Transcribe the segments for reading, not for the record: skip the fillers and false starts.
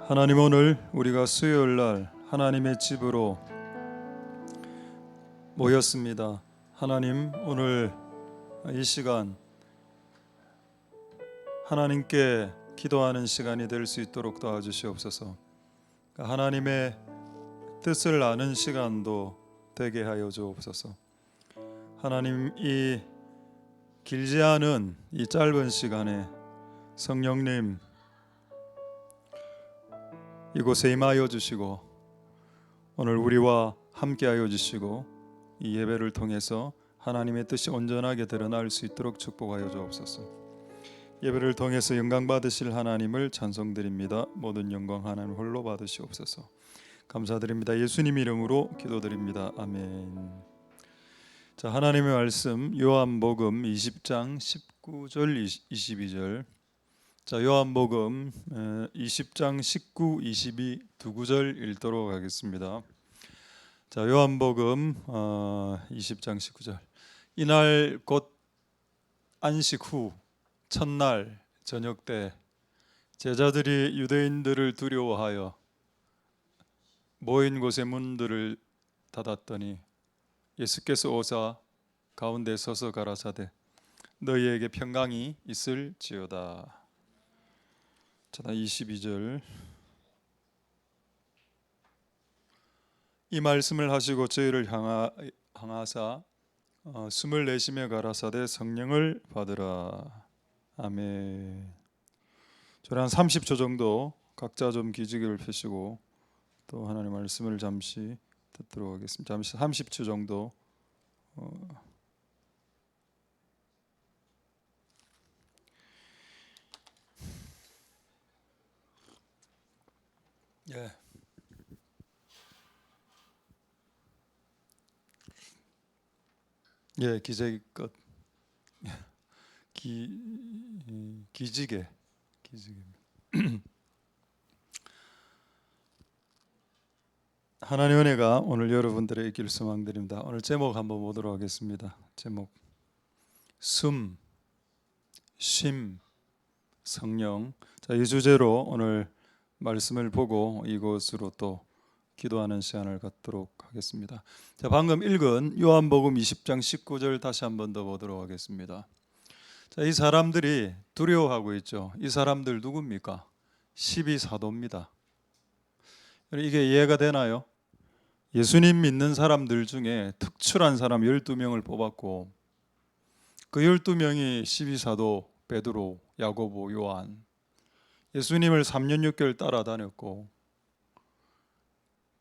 하나님, 오늘 우리가 수요일 날 하나님의 집으로 모였습니다. 하나님, 오늘 이 시간 하나님께 기도하는 시간이 될 수 있도록 도와주시옵소서. 하나님의 뜻을 아는 시간도 되게 하여 주옵소서. 하나님, 이 길지 않은 이 짧은 시간에 성령님 이곳에 임하여 주시고 오늘 우리와 함께하여 주시고 이 예배를 통해서 하나님의 뜻이 온전하게 드러날 수 있도록 축복하여 주옵소서. 예배를 통해서 영광 받으실 하나님을 찬송드립니다. 모든 영광 하나님 홀로 받으시옵소서. 감사드립니다. 예수님 이름으로 기도드립니다. 아멘. 자, 하나님의 말씀 요한복음 20장 19절 22절. 자, 요한복음 20장 19, 22 두 구절 읽도록 하겠습니다. 자, 요한복음 20장 19절. 이날 곧 안식 후 첫날 저녁 때 제자들이 유대인들을 두려워하여 모인 곳의 문들을 닫았더니 예수께서 오사 가운데 서서 가라사대 너희에게 평강이 있을지어다. 자, 22절. 이 말씀을 하시고 저희를 향하사 숨을 내쉬며 가라사대 성령을 받으라. 아멘. 저는 한 30초 정도 각자 좀 기지개를 펴시고 또 하나님의 말씀을 잠시 듣도록 하겠습니다. 잠시 30초 정도. 예. 예, 기저귀 끝. 기지개. 하나님의 은혜가 오늘 여러분들의 있기를 소망드립니다. 오늘 제목 한번 보도록 하겠습니다. 제목 숨, 쉼, 성령. 자, 이 주제로 오늘 말씀을 보고 이곳으로 또 기도하는 시간을 갖도록 하겠습니다. 자, 방금 읽은 요한복음 20장 19절 다시 한번 더 보도록 하겠습니다. 자, 이 사람들이 두려워하고 있죠. 이 사람들 누굽니까? 12사도입니다. 이게 이해가 되나요? 예수님 믿는 사람들 중에 특출한 사람 12명을 뽑았고 그 12명이 12사도 베드로, 야고보, 요한. 예수님을 3년 6개월 따라다녔고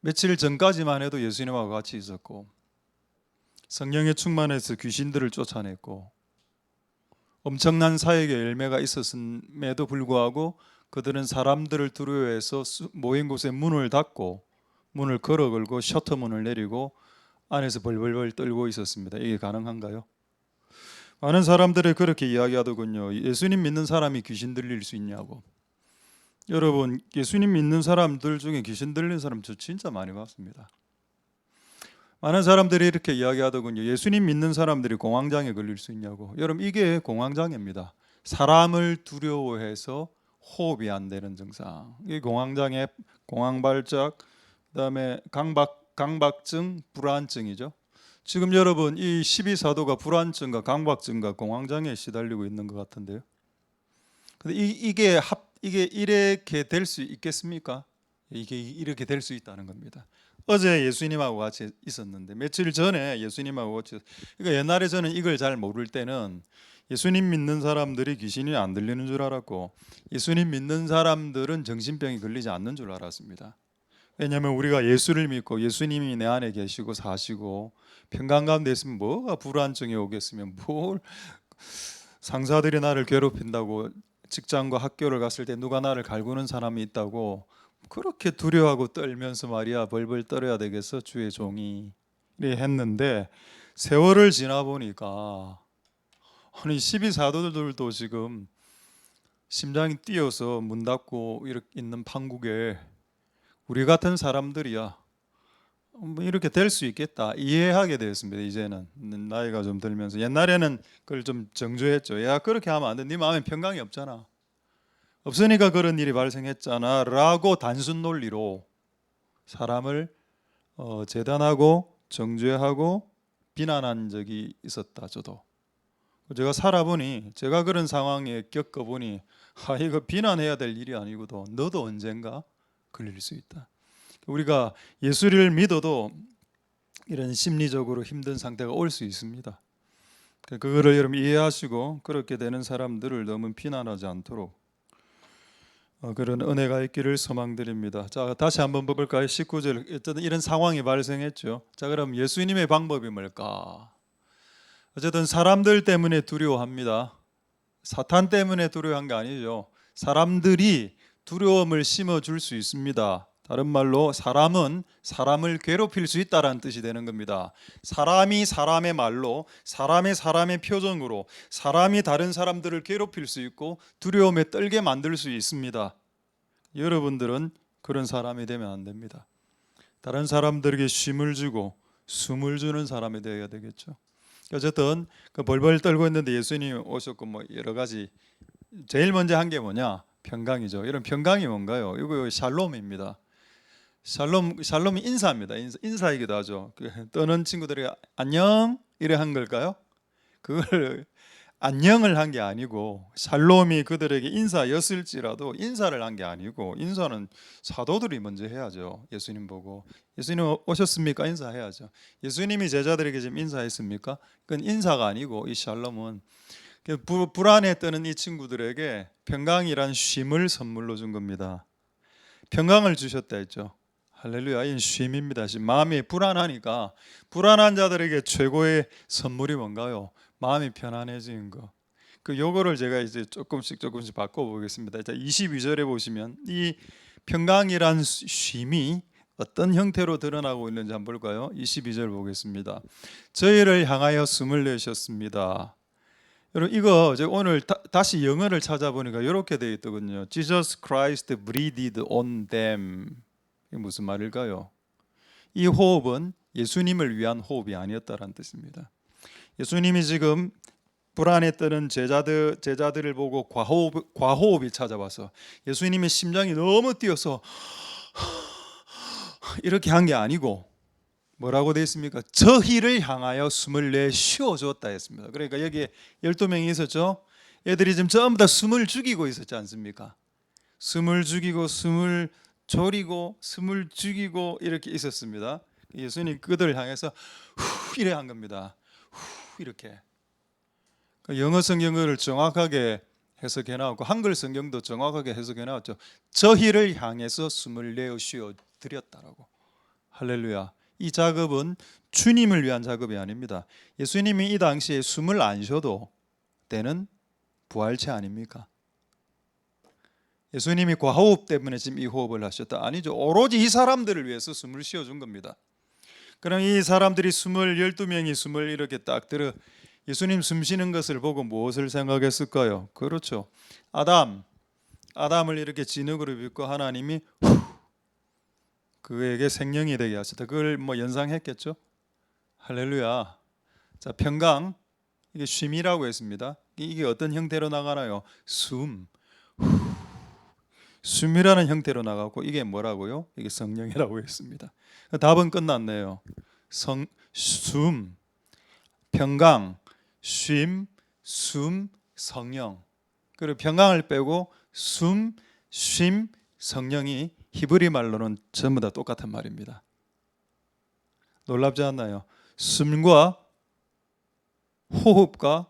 며칠 전까지만 해도 예수님하고 같이 있었고 성령에 충만해서 귀신들을 쫓아냈고 엄청난 사역의 열매가 있었음에도 불구하고 그들은 사람들을 두려워해서 모인 곳에 문을 닫고 문을 걸어 걸고 셔터문을 내리고 안에서 벌벌벌 떨고 있었습니다. 이게 가능한가요? 많은 사람들이 그렇게 이야기하더군요. 예수님 믿는 사람이 귀신 들릴 수 있냐고. 여러분, 예수님 믿는 사람들 중에 귀신 들리는 사람 저 진짜 많이 봤습니다. 많은 사람들이 이렇게 이야기하더군요. 예수님 믿는 사람들이 공황장애 걸릴 수 있냐고. 여러분, 이게 공황장애입니다. 사람을 두려워해서 호흡이 안 되는 증상. 이게 공황장애, 공황발작, 그다음에 강박증, 불안증이죠. 지금 여러분 이 12사도가 불안증과 강박증과 공황장애에 시달리고 있는 것 같은데요. 근데 이게 이렇게 될 수 있겠습니까? 이게 이렇게 될 수 있다는 겁니다. 어제 예수님하고 같이 있었는데 며칠 전에 예수님하고 같이, 그러니까 옛날에 저는 이걸 잘 모를 때는 예수님 믿는 사람들이 귀신이 안 들리는 줄 알았고 예수님 믿는 사람들은 정신병이 걸리지 않는 줄 알았습니다. 왜냐하면 우리가 예수를 믿고 예수님이 내 안에 계시고 사시고 평강 가운데 있으면 뭐가 불안증이 오겠으면 뭘 상사들이 나를 괴롭힌다고 직장과 학교를 갔을 때 누가 나를 갈구는 사람이 있다고 그렇게 두려워하고 떨면서 말이야 벌벌 떨어야 되겠어 주의 종이 했는데 세월을 지나 보니까 아니 12사도들도 지금 심장이 뛰어서 문 닫고 이렇게 있는 판국에 우리 같은 사람들이야 이렇게 될 수 있겠다 이해하게 되었습니다. 이제는 나이가 좀 들면서 옛날에는 그걸 좀 정죄했죠. 야 그렇게 하면 안 돼. 네 마음에 평강이 없잖아. 없으니까 그런 일이 발생했잖아 라고 단순 논리로 사람을 재단하고 정죄하고 비난한 적이 있었다. 저도 제가 살아보니, 제가 그런 상황에 겪어보니, 이거 비난해야 될 일이 아니고도 너도 언젠가 걸릴 수 있다. 우리가 예수를 믿어도 이런 심리적으로 힘든 상태가 올 수 있습니다. 그거를 여러분 이해하시고 그렇게 되는 사람들을 너무 비난하지 않도록 그런 은혜가 있기를 소망드립니다. 자, 다시 한번 볼까요? 19절. 어쨌든 이런 상황이 발생했죠. 자, 그럼 예수님의 방법이 뭘까? 어쨌든 사람들 때문에 두려워합니다. 사탄 때문에 두려워한 게 아니죠. 사람들이 두려움을 심어줄 수 있습니다. 다른 말로 사람은 사람을 괴롭힐 수 있다는 뜻이 되는 겁니다. 사람이 사람의 말로, 사람의 표정으로 사람이 다른 사람들을 괴롭힐 수 있고 두려움에 떨게 만들 수 있습니다. 여러분들은 그런 사람이 되면 안 됩니다. 다른 사람들에게 쉼을 주고 숨을 주는 사람이 되어야 되겠죠. 어쨌든 그 벌벌 떨고 있는데 예수님이 오셨고 뭐 여러 가지, 제일 먼저 한 게 뭐냐? 평강이죠. 이런 평강이 뭔가요? 이거 샬롬입니다. 샬롬이 인사입니다. 인사이기도 하죠. 떠는 친구들이 안녕 이래 한 걸까요? 그걸 안녕을 한 게 아니고, 샬롬이 그들에게 인사였을지라도 인사를 한 게 아니고, 인사는 사도들이 먼저 해야죠. 예수님 보고 예수님 오셨습니까? 인사해야죠. 예수님이 제자들에게 지금 인사했습니까? 그건 인사가 아니고, 이 샬롬은 불안에 떠는 이 친구들에게 평강이란 쉼을 선물로 준 겁니다. 평강을 주셨다 했죠. 할렐루야. 이 쉼입니다. 마음이 불안하니까 불안한 자들에게 최고의 선물이 뭔가요? 마음이 편안해지는 거. 그 요거를 제가 이제 조금씩 바꿔 보겠습니다. 22절에 보시면 이 평강이란 쉼이 어떤 형태로 드러나고 있는지 한번 볼까요? 22절 보겠습니다. 저희를 향하여 숨을 내셨습니다. 여러분 이거 제가 오늘 다시 영어를 찾아보니까 이렇게 되어 있더군요. Jesus Christ breathed on them. 이게 무슨 말일까요? 이 호흡은 예수님을 위한 호흡이 아니었다라는 뜻입니다. 예수님이 지금 불안에 떠는 제자들을 보고 과호흡이 찾아와서 예수님의 심장이 너무 뛰어서 이렇게 한 게 아니고 뭐라고 되어 있습니까? 저희를 향하여 숨을 내쉬어 주었다 했습니다. 그러니까 여기에 12명이 있었죠. 애들이 지금 전부 다 숨을 죽이고 있었지 않습니까? 숨을 죽이고 숨을 졸이고 숨을 죽이고 이렇게 있었습니다. 예수님 그들을 향해서 후 이래 한 겁니다. 후 이렇게. 영어 성경을 정확하게 해석해 나왔고 한글 성경도 정확하게 해석해 나왔죠. 저희를 향해서 숨을 내쉬어 드렸다라고. 할렐루야. 이 작업은 주님을 위한 작업이 아닙니다. 예수님이 이 당시에 숨을 안 쉬어도 되는 부활체 아닙니까? 예수님이 과호흡 때문에 지금 이 호흡을 하셨다? 아니죠. 오로지 이 사람들을 위해서 숨을 쉬어준 겁니다. 그럼 이 사람들이 12명이 숨을 이렇게 딱 들어 예수님 숨 쉬는 것을 보고 무엇을 생각했을까요? 그렇죠. 아담을 이렇게 진흙으로 빚고 하나님이 그에게 생명이 되게 하셨다. 그걸 뭐 연상했겠죠. 할렐루야. 자, 평강, 이게 쉼이라고 했습니다. 이게 어떤 형태로 나가나요? 숨이라는 형태로 나가고, 이게 뭐라고요? 이게 성령이라고 했습니다. 답은 끝났네요. 숨, 평강, 쉼, 숨, 성령. 그리고 평강을 빼고 숨, 쉼, 성령이 히브리 말로는 전부 다 똑같은 말입니다. 놀랍지 않나요? 숨과 호흡과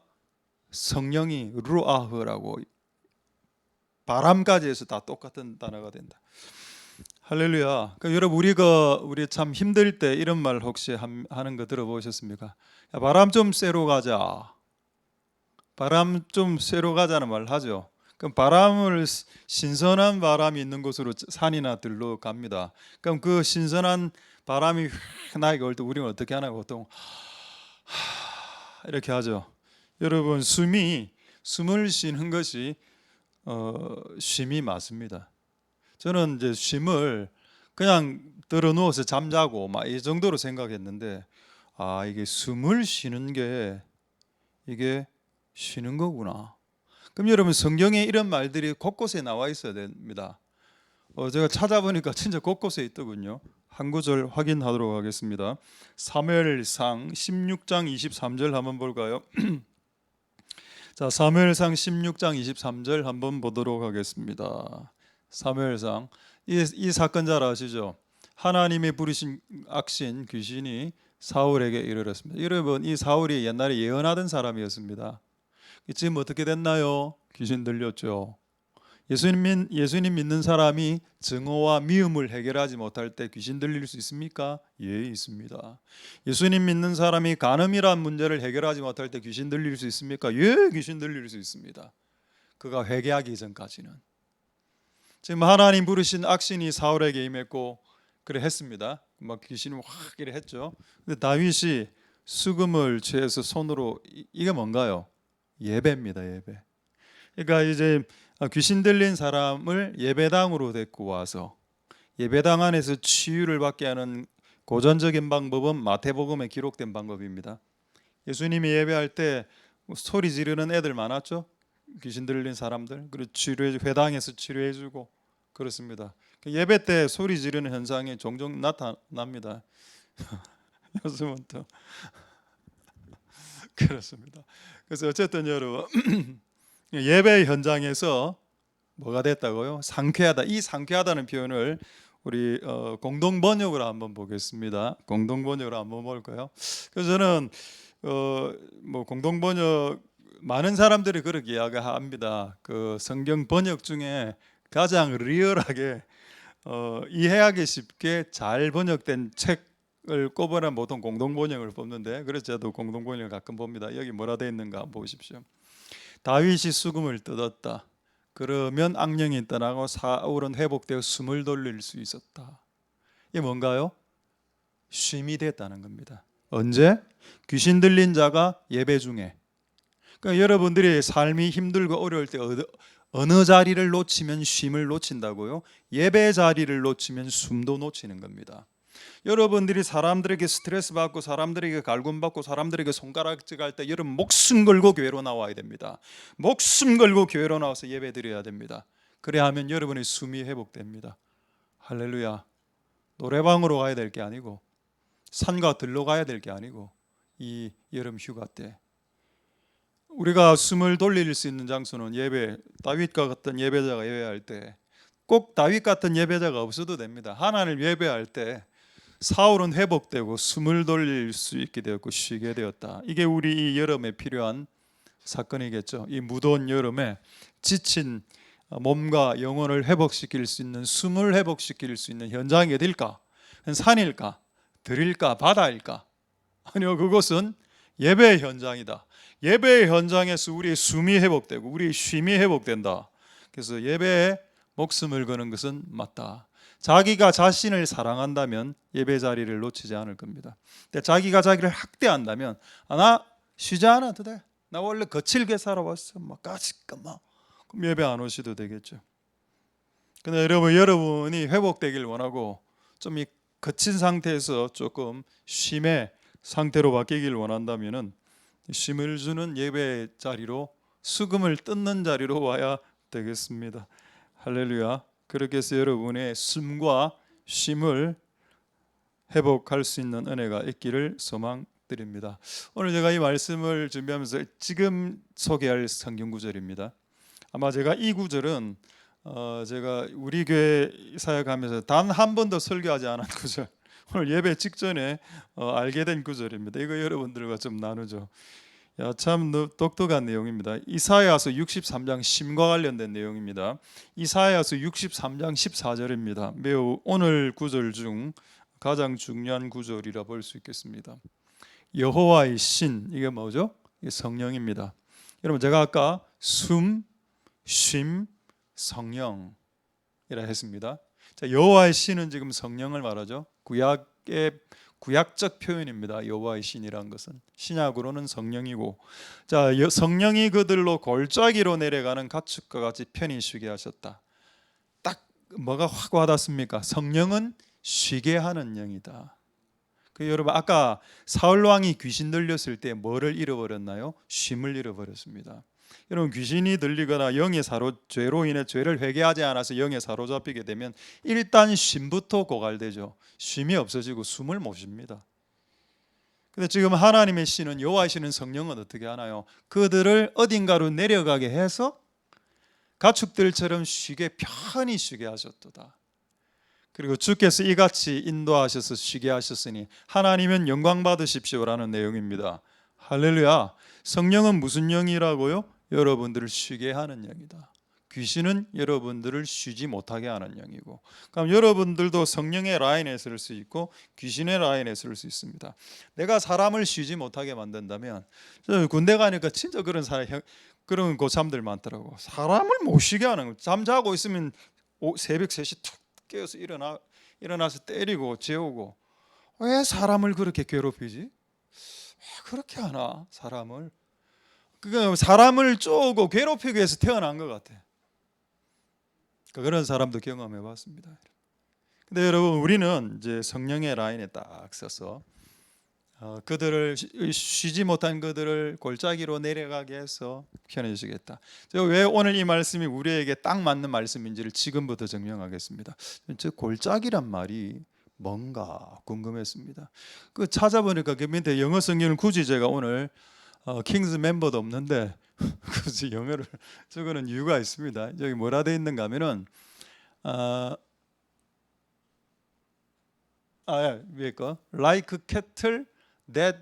성령이 루아흐라고, 바람까지 해서 다 똑같은 단어가 된다. 할렐루야. 그러니까 여러분 우리 참 힘들 때 이런 말 혹시 하는 거 들어보셨습니까? 야, 바람 좀 쐬러 가자. 바람 좀 쐬러 가자는 말 하죠. 그럼 바람을 신선한 바람이 있는 곳으로 산이나 들로 갑니다. 그럼 그 신선한 바람이 나에게 올 때 우리는 어떻게 하나? 보통 이렇게 하죠. 여러분 숨을 쉬는 것이 쉼이 맞습니다. 저는 이제 쉼을 그냥 들어 누워서 잠자고 막 이 정도로 생각했는데, 이게 숨을 쉬는 게 이게 쉬는 거구나. 그럼 여러분 성경에 이런 말들이 곳곳에 나와 있어야 됩니다. 제가 찾아보니까 진짜 곳곳에 있더군요. 한 구절 확인하도록 하겠습니다. 사무엘상 16장 23절 한번 볼까요? 자, 사무엘상 16장 23절 한번 보도록 하겠습니다. 사무엘상 이 사건 잘 아시죠? 하나님이 부르신 악신 귀신이 사울에게 이르렀습니다. 여러분 이 사울이 옛날에 예언하던 사람이었습니다. 지금 어떻게 됐나요? 귀신 들렸죠. 예수님 믿는 사람이 증오와 미움을 해결하지 못할 때 귀신 들릴 수 있습니까? 예, 있습니다. 예수님 믿는 사람이 간음이란 문제를 해결하지 못할 때 귀신 들릴 수 있습니까? 예, 귀신 들릴 수 있습니다. 그가 회개하기 전까지는. 지금 하나님 부르신 악신이 사울에게 임했고 그래 했습니다. 막 귀신이 확 이래 했죠. 근데 다윗이 수금을 취해서 손으로 이게 뭔가요? 예배입니다. 예배. 그러니까 이제 귀신 들린 사람을 예배당으로 데리고 와서 예배당 안에서 치유를 받게 하는 고전적인 방법은 마태복음에 기록된 방법입니다. 예수님이 예배할 때 소리 지르는 애들 많았죠. 귀신 들린 사람들. 그리고 회당에서 치료해주고 그렇습니다. 예배 때 소리 지르는 현상이 종종 나타납니다. 요즘부터 그렇습니다. 그래서 어쨌든 여러분 예배 현장에서 뭐가 됐다고요? 상쾌하다. 이 상쾌하다는 표현을 우리 공동 번역으로 한번 보겠습니다. 공동 번역으로 한번 볼까요? 그래서 저는 뭐 공동 번역 많은 사람들이 그렇게 이야기합니다. 그 성경 번역 중에 가장 리얼하게 이해하기 쉽게 잘 번역된 책을 꼽으면 보통 공동 번역을 뽑는데 그래서 저도 공동 번역을 가끔 봅니다. 여기 뭐라 되어 있는가 한번 보십시오. 다윗이 수금을 뜯었다. 그러면 악령이 떠나고 사울은 회복되어 숨을 돌릴 수 있었다. 이게 뭔가요? 쉼이 됐다는 겁니다. 언제? 귀신 들린 자가 예배 중에. 그러니까 여러분들이 삶이 힘들고 어려울 때 어느 자리를 놓치면 쉼을 놓친다고요? 예배 자리를 놓치면 숨도 놓치는 겁니다. 여러분들이 사람들에게 스트레스 받고 사람들에게 갈굼 받고 사람들에게 손가락질 할 때 여러분 목숨 걸고 교회로 나와야 됩니다. 목숨 걸고 교회로 나와서 예배 드려야 됩니다. 그래야 하면 여러분의 숨이 회복됩니다. 할렐루야. 노래방으로 가야 될 게 아니고 산과 들로 가야 될 게 아니고 이 여름 휴가 때 우리가 숨을 돌릴 수 있는 장소는 예배. 다윗과 같은 예배자가 예배할 때 꼭 다윗 같은 예배자가 없어도 됩니다. 하나님을 예배할 때 사울은 회복되고 숨을 돌릴 수 있게 되었고 쉬게 되었다. 이게 우리 이 여름에 필요한 사건이겠죠. 이 무더운 여름에 지친 몸과 영혼을 회복시킬 수 있는 숨을 회복시킬 수 있는 현장이 어딜까? 산일까? 들일까? 바다일까? 아니요, 그것은 예배의 현장이다. 예배의 현장에서 우리의 숨이 회복되고 우리의 쉼이 회복된다. 그래서 예배에 목숨을 거는 것은 맞다. 자기가 자신을 사랑한다면 예배 자리를 놓치지 않을 겁니다. 근데 자기가 자기를 학대한다면 나 쉬지 않아도 돼. 나 원래 거칠게 살아왔어. 막 까짓까 막 그럼 예배 안 오셔도 되겠죠. 근데 여러분이 회복되길 원하고 좀 이 거친 상태에서 조금 쉼의 상태로 바뀌길 원한다면은 쉼을 주는 예배 자리로 수금을 뜯는 자리로 와야 되겠습니다. 할렐루야. 그렇게 해서 여러분의 숨과 쉼을 회복할 수 있는 은혜가 있기를 소망드립니다. 오늘 제가 이 말씀을 준비하면서 지금 소개할 성경 구절입니다. 아마 제가 이 구절은 제가 우리 교회 사역하면서 단 한 번도 설교하지 않은 구절, 오늘 예배 직전에 알게 된 구절입니다. 이거 여러분들과 좀 나누죠. 참 똑똑한 내용입니다. 이사야서 63장 쉼과 관련된 내용입니다. 이사야서 63장 14절입니다. 매우 오늘 구절 중 가장 중요한 구절이라 볼 수 있겠습니다. 여호와의 신, 이게 뭐죠? 이게 성령입니다. 여러분 제가 아까 숨, 쉼, 성령이라 했습니다. 자, 여호와의 신은 지금 성령을 말하죠. 구약적 표현입니다. 여호와의 신이라는 것은 신약으로는 성령이고, 자 성령이 그들로 골짜기로 내려가는 가축과 같이 편히 쉬게 하셨다. 딱 뭐가 확 와닿습니까? 성령은 쉬게 하는 영이다. 여러분 아까 사울 왕이 귀신 들렸을 때 뭐를 잃어버렸나요? 쉼을 잃어버렸습니다. 여러분 귀신이 들리거나 죄로 인해 죄를 회개하지 않아서 영에 사로잡히게 되면 일단 쉼부터 고갈되죠. 쉼이 없어지고 숨을 못 쉽니다. 근데 지금 하나님의 신은 여호와의 성령은 어떻게 하나요? 그들을 어딘가로 내려가게 해서 가축들처럼 편히 쉬게 하셨도다. 그리고 주께서 이같이 인도하셔서 쉬게 하셨으니 하나님은 영광 받으십시오라는 내용입니다. 할렐루야. 성령은 무슨 영이라고요? 여러분들을 쉬게 하는 영이다. 귀신은 여러분들을 쉬지 못하게 하는 영이고, 그럼 여러분들도 성령의 라인에 설 수 있고 귀신의 라인에 설 수 있습니다. 내가 사람을 쉬지 못하게 만든다면, 저 군대 가니까 진짜 그런 고참들 많더라고. 사람을 못 쉬게 하는 거. 잠자고 있으면 새벽 3시 툭 깨어서 일어나서 때리고 재우고. 왜 사람을 그렇게 괴롭히지? 왜 그렇게 하나 사람을? 그러니까 사람을 쪼고 괴롭히기 위해서 태어난 것 같아. 그런 사람도 경험해 봤습니다. 근데 여러분, 우리는 이제 성령의 라인에 딱 서서 그들을 쉬지 못한 그들을 골짜기로 내려가게 해서 편해지겠다. 제가 왜 오늘 이 말씀이 우리에게 딱 맞는 말씀인지를 지금부터 증명하겠습니다. 저 골짜기란 말이 뭔가 궁금했습니다. 그 찾아보니까 그 밑에 영어 성경을 굳이 제가 오늘 킹스 멤버도 없는데 굳이 영어를 적어놓은 이유가 있습니다. 여기 뭐라 되어 있는가 하면은 위에 거 like cattle that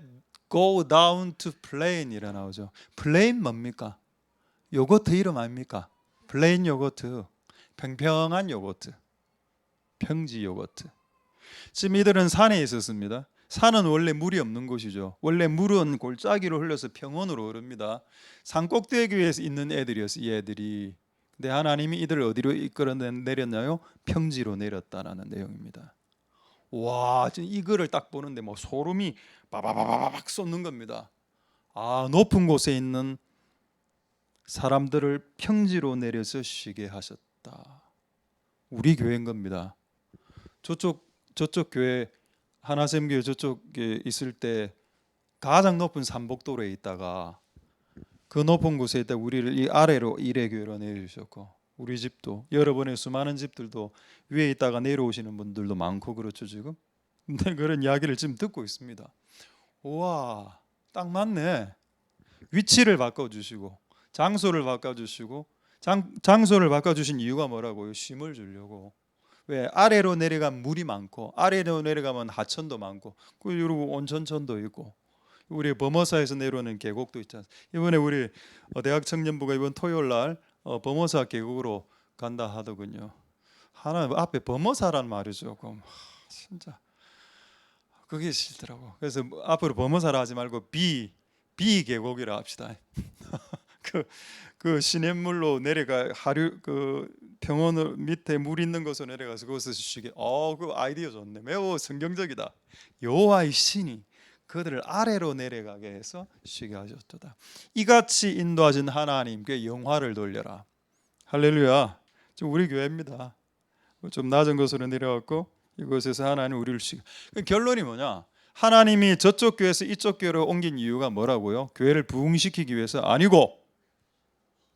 go down to plain이라 나오죠. plain 뭡니까? 요거트 이름 아닙니까? plain 요거트, 평평한 요거트, 평지 요거트. 지금 이들은 산에 있었습니다. 산은 원래 물이 없는 곳이죠. 원래 물은 골짜기로 흘러서 평원으로 흐릅니다. 산 꼭대기에 있는 애들이었어요. 이 애들이. 근데 하나님이 이들을 어디로 이끌어 내렸나요? 평지로 내렸다라는 내용입니다. 와, 이 글을 딱 보는데 뭐 소름이 바바바바박 솟는 겁니다. 높은 곳에 있는 사람들을 평지로 내려서 쉬게 하셨다. 우리 교회인 겁니다. 저쪽 교회, 하나샘교회 저쪽에 있을 때 가장 높은 산복도로에 있다가 그 높은 곳에 있다 우리를 이 아래로 이레교회로 내려주셨고, 우리 집도 여러분의 수많은 집들도 위에 있다가 내려오시는 분들도 많고 그렇죠 지금. 근데 그런 이야기를 지금 듣고 있습니다. 우와, 딱 맞네. 위치를 바꿔주시고 장소를 바꿔주시고, 장소를 바꿔주신 이유가 뭐라고요? 쉼을 주려고. 왜? 아래로 내려가면 물이 많고, 아래로 내려가면 하천도 많고, 그리고 온천천도 있고, 우리 범어사에서 내려오는 계곡도 있잖아요. 이번에 우리 대학 청년부가 이번 토요일 날 범어사 계곡으로 간다 하더군요. 하나 앞에 범어사란 말이 조금 진짜 그게 싫더라고. 그래서 앞으로 범어사라 하지 말고 비 계곡이라 합시다. 그 시냇물로 내려가 하류 그 평원 밑에 물 있는 곳으로 내려가서 그곳에서 쉬게. 그 아이디어 좋네. 매우 성경적이다. 여호와의 신이 그들을 아래로 내려가게 해서 쉬게 하셨도다. 이같이 인도하신 하나님께 영화를 돌려라. 할렐루야. 지금 우리 교회입니다. 좀 낮은 곳으로 내려왔고 이곳에서 하나님 우리를 쉬게. 결론이 뭐냐? 하나님이 저쪽 교회에서 이쪽 교회로 옮긴 이유가 뭐라고요? 교회를 부흥시키기 위해서 아니고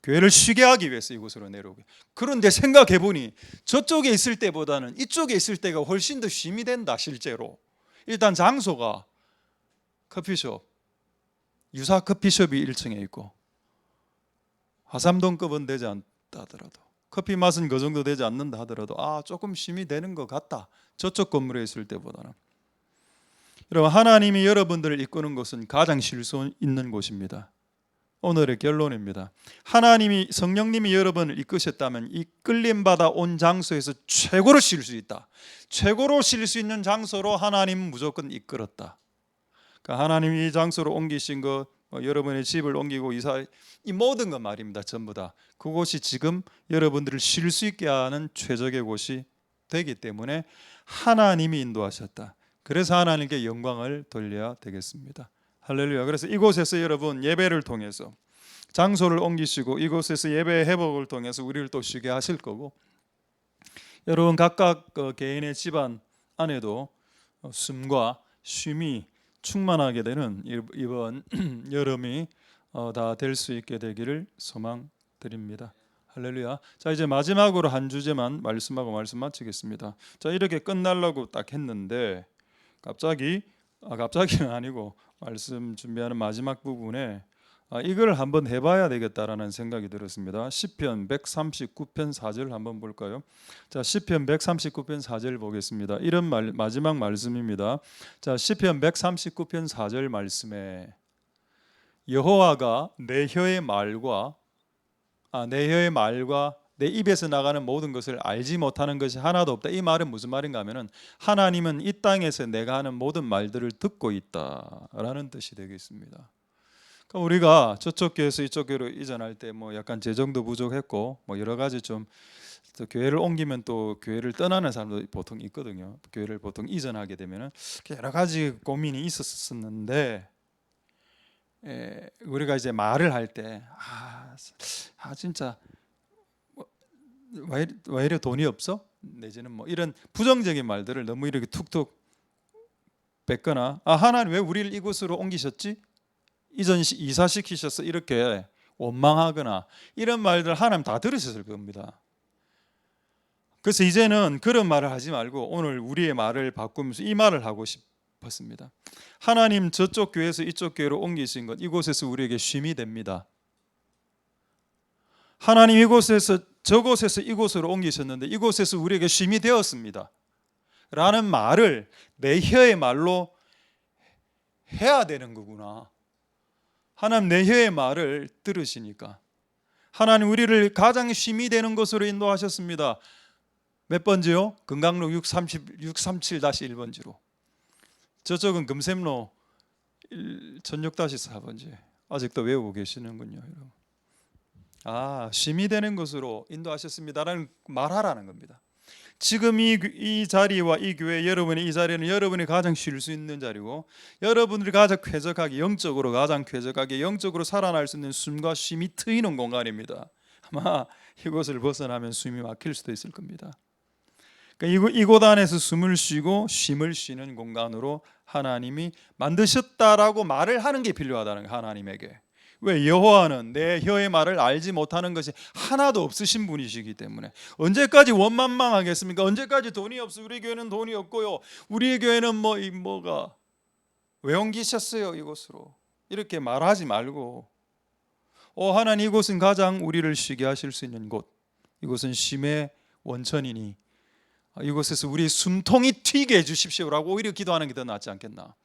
교회를 쉬게 하기 위해서 이곳으로 내려오게. 그런데 생각해보니 저쪽에 있을 때보다는 이쪽에 있을 때가 훨씬 더 쉼이 된다. 실제로 일단 장소가 커피숍, 유사 커피숍이 1층에 있고 화삼동급은 되지 않다 하더라도, 커피 맛은 그 정도 되지 않는다 하더라도 조금 쉼이 되는 것 같다. 저쪽 건물에 있을 때보다는. 여러분, 하나님이 여러분들을 이끄는 곳은 가장 쉴 수 있는 곳입니다. 오늘의 결론입니다. 하나님이, 성령님이 여러분을 이끄셨다면 이끌림 받아 온 장소에서 최고로 쉴 수 있다. 최고로 쉴 수 있는 장소로 하나님은 무조건 이끌었다. 그러니까 하나님이 이 장소로 옮기신 것, 여러분의 집을 옮기고 이 모든 것 말입니다. 전부 다 그곳이 지금 여러분들을 쉴 수 있게 하는 최적의 곳이 되기 때문에 하나님이 인도하셨다. 그래서 하나님께 영광을 돌려야 되겠습니다. 할렐루야. 그래서 이곳에서 여러분 예배를 통해서 장소를 옮기시고 이곳에서 예배의 회복을 통해서 우리를 또 쉬게 하실 거고, 여러분 각각 개인의 집안 안에도 숨과 쉼이 충만하게 되는 이번 여름이 다 될 수 있게 되기를 소망드립니다. 할렐루야. 자, 이제 마지막으로 한 주제만 말씀 마치겠습니다. 자, 이렇게 끝날라고 딱 했는데 갑자기는 아니고 말씀 준비하는 마지막 부분에 이걸 한번 해봐야 되겠다라는 생각이 들었습니다. 시편 139편 4절 한번 볼까요? 자, 시편 139편 4절 보겠습니다. 이런 마지막 말씀입니다. 자, 시편 139편 4절 말씀에 여호와가 내 혀의 말과 내 입에서 나가는 모든 것을 알지 못하는 것이 하나도 없다. 이 말은 무슨 말인가 하면은 하나님은 이 땅에서 내가 하는 모든 말들을 듣고 있다라는 뜻이 되겠습니다. 그러니까 우리가 저쪽 교회에서 이쪽 교회로 이전할 때 뭐 약간 재정도 부족했고 뭐 여러 가지 좀 교회를 옮기면 또 교회를 떠나는 사람도 보통 있거든요. 교회를 보통 이전하게 되면은 여러 가지 고민이 있었었는데 우리가 이제 말을 할 때 진짜 왜 이래 돈이 없어? 내지는 뭐 이런 부정적인 말들을 너무 이렇게 툭툭 뱉거나 하나님 왜 우리를 이곳으로 옮기셨지? 이전 이사시키셔서 이렇게 원망하거나 이런 말들 하나님 다 들으셨을 겁니다. 그래서 이제는 그런 말을 하지 말고 오늘 우리의 말을 바꾸면서 이 말을 하고 싶었습니다. 하나님 저쪽 교회에서 이쪽 교회로 옮기신 것 이곳에서 우리에게 쉼이 됩니다. 하나님 이곳에서 저곳에서 이곳으로 옮기셨는데 이곳에서 우리에게 쉼이 되었습니다 라는 말을 내 혀의 말로 해야 되는 거구나. 하나님 내 혀의 말을 들으시니까 하나님 우리를 가장 쉼이 되는 곳으로 인도하셨습니다. 몇 번지요? 금강로 637-1번지로. 저쪽은 금샘로 1006-4번지. 아직도 외우고 계시는군요. 쉼이 되는 곳으로 인도하셨습니다라는 말하라는 겁니다. 지금 이 자리와 이 교회 여러분의 이 자리는 여러분이 가장 쉴 수 있는 자리고 여러분들이 가장 쾌적하게 영적으로 영적으로 살아날 수 있는 숨과 쉼이 트이는 공간입니다. 아마 이곳을 벗어나면 숨이 막힐 수도 있을 겁니다. 그러니까 이곳 안에서 숨을 쉬고 쉼을 쉬는 공간으로 하나님이 만드셨다라고 말을 하는 게 필요하다는 거예요. 하나님에게. 왜? 여호와는 내 혀의 말을 알지 못하는 것이 하나도 없으신 분이시기 때문에. 언제까지 원만망하겠습니까? 언제까지 돈이 없어? 우리 교회는 돈이 없고요. 우리 교회는 뭐가 왜 옮기셨어요 이곳으로? 이렇게 말하지 말고 하나님 이곳은 가장 우리를 쉬게 하실 수 있는 곳. 이곳은 쉼의 원천이니 이곳에서 우리 숨통이 튀게 해주십시오라고 오히려 기도하는 게 더 낫지 않겠나?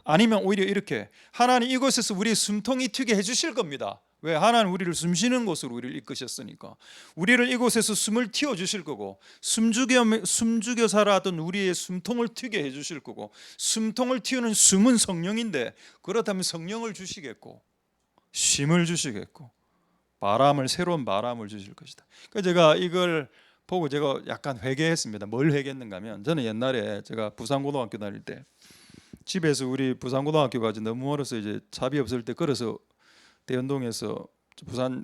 아니면 오히려 이렇게 하나님 이곳에서 우리 숨통이 튀게 해주실 겁니다. 왜? 하나님 우리를 숨쉬는 곳으로 우리를 이끄셨으니까 우리를 이곳에서 숨을 틔워주실 거고 숨죽여 살아왔던 우리의 숨통을 튀게 해주실 거고 숨통을 틔우는 숨은 성령인데 그렇다면 성령을 주시겠고 쉼을 주시겠고 새로운 바람을 주실 것이다. 그래서 제가 이걸 보고 제가 약간 회개했습니다. 뭘 회개했는가 하면 저는 옛날에 제가 부산고등학교 다닐 때 집에서 우리 부산고등학교까지 너무 멀어서 이제 차비 없을 때 걸어서 대연동에서